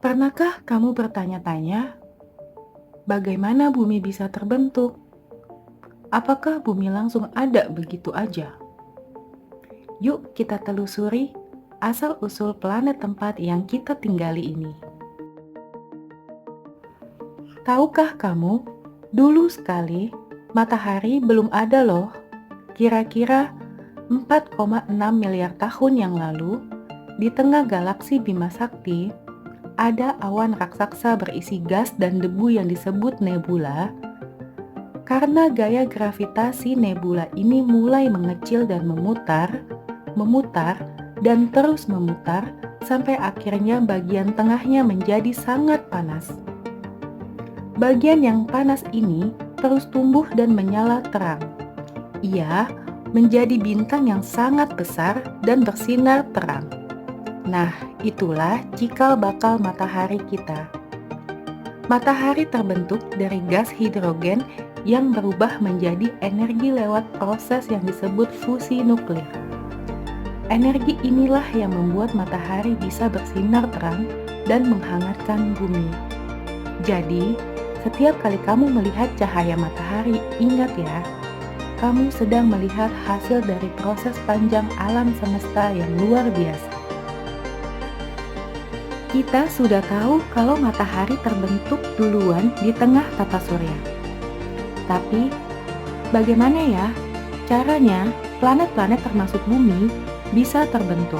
Pernahkah kamu bertanya-tanya, bagaimana bumi bisa terbentuk? Apakah bumi langsung ada begitu aja? Yuk kita telusuri asal-usul planet tempat yang kita tinggali ini. Tahukah kamu, dulu sekali matahari belum ada loh. Kira-kira 4,6 miliar tahun yang lalu, di tengah galaksi Bima Sakti, ada awan raksasa berisi gas dan debu yang disebut nebula. Karena gaya gravitasi nebula ini mulai mengecil dan memutar, dan terus memutar sampai akhirnya bagian tengahnya menjadi sangat panas. Bagian yang panas ini terus tumbuh dan menyala terang. Ia menjadi bintang yang sangat besar dan bersinar terang. Nah, itulah cikal bakal matahari kita. Matahari terbentuk dari gas hidrogen yang berubah menjadi energi lewat proses yang disebut fusi nuklir. Energi inilah yang membuat matahari bisa bersinar terang dan menghangatkan bumi. Jadi, setiap kali kamu melihat cahaya matahari, ingat ya, kamu sedang melihat hasil dari proses panjang alam semesta yang luar biasa. Kita sudah tahu kalau matahari terbentuk duluan di tengah tata surya. Tapi, bagaimana ya caranya planet-planet termasuk bumi bisa terbentuk?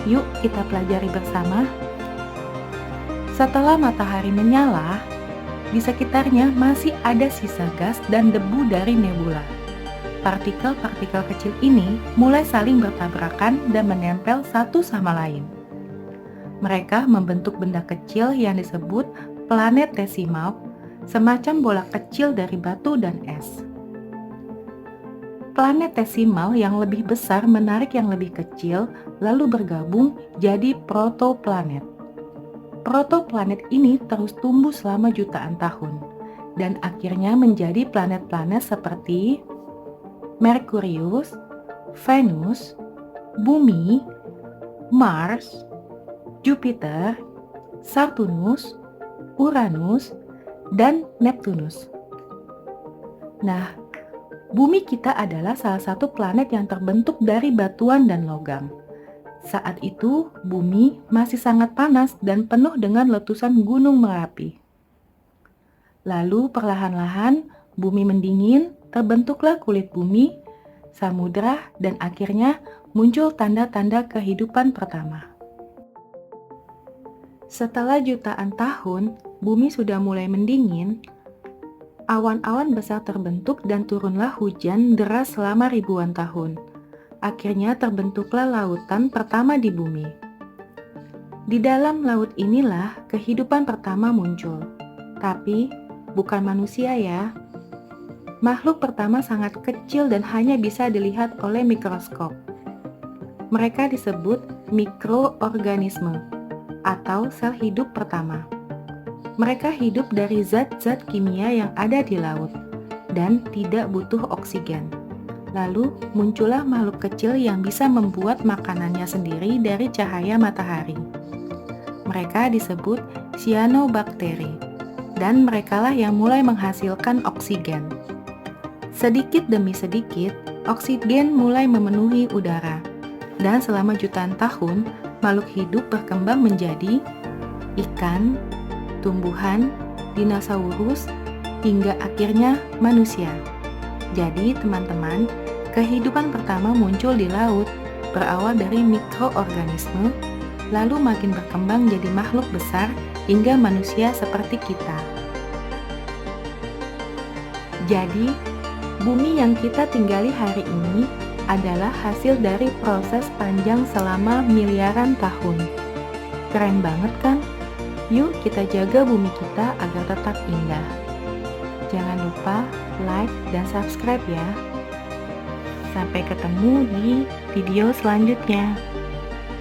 Yuk kita pelajari bersama. Setelah matahari menyala, di sekitarnya masih ada sisa gas dan debu dari nebula. Partikel-partikel kecil ini mulai saling bertabrakan dan menempel satu sama lain. Mereka membentuk benda kecil yang disebut planetesimal, semacam bola kecil dari batu dan es. Planetesimal yang lebih besar menarik yang lebih kecil, lalu bergabung jadi protoplanet. Protoplanet ini terus tumbuh selama jutaan tahun, dan akhirnya menjadi planet-planet seperti Merkurius, Venus, Bumi, Mars, Jupiter, Saturnus, Uranus, dan Neptunus. Nah, bumi kita adalah salah satu planet yang terbentuk dari batuan dan logam. Saat itu, bumi masih sangat panas dan penuh dengan letusan gunung Merapi. Lalu perlahan-lahan bumi mendingin, terbentuklah kulit bumi, samudra, dan akhirnya muncul tanda-tanda kehidupan pertama. Setelah jutaan tahun, bumi sudah mulai mendingin, awan-awan besar terbentuk dan turunlah hujan deras selama ribuan tahun. Akhirnya terbentuklah lautan pertama di bumi. Di dalam laut inilah kehidupan pertama muncul. Tapi bukan manusia ya. Makhluk pertama sangat kecil dan hanya bisa dilihat oleh mikroskop. Mereka disebut mikroorganisme atau sel hidup pertama. Mereka hidup dari zat-zat kimia yang ada di laut dan tidak butuh oksigen. Lalu muncullah makhluk kecil yang bisa membuat makanannya sendiri dari cahaya matahari. Mereka disebut cyanobacteria, dan merekalah yang mulai menghasilkan oksigen. Sedikit demi sedikit, oksigen mulai memenuhi udara, dan selama jutaan tahun, makhluk hidup berkembang menjadi ikan, tumbuhan, dinosaurus, hingga akhirnya manusia. Jadi teman-teman, kehidupan pertama muncul di laut, berawal dari mikroorganisme, lalu makin berkembang jadi makhluk besar hingga manusia seperti kita. Jadi, bumi yang kita tinggali hari ini adalah hasil dari proses panjang selama miliaran tahun. Keren banget kan? Yuk kita jaga bumi kita agar tetap indah. Jangan lupa like dan subscribe ya. Sampai ketemu di video selanjutnya.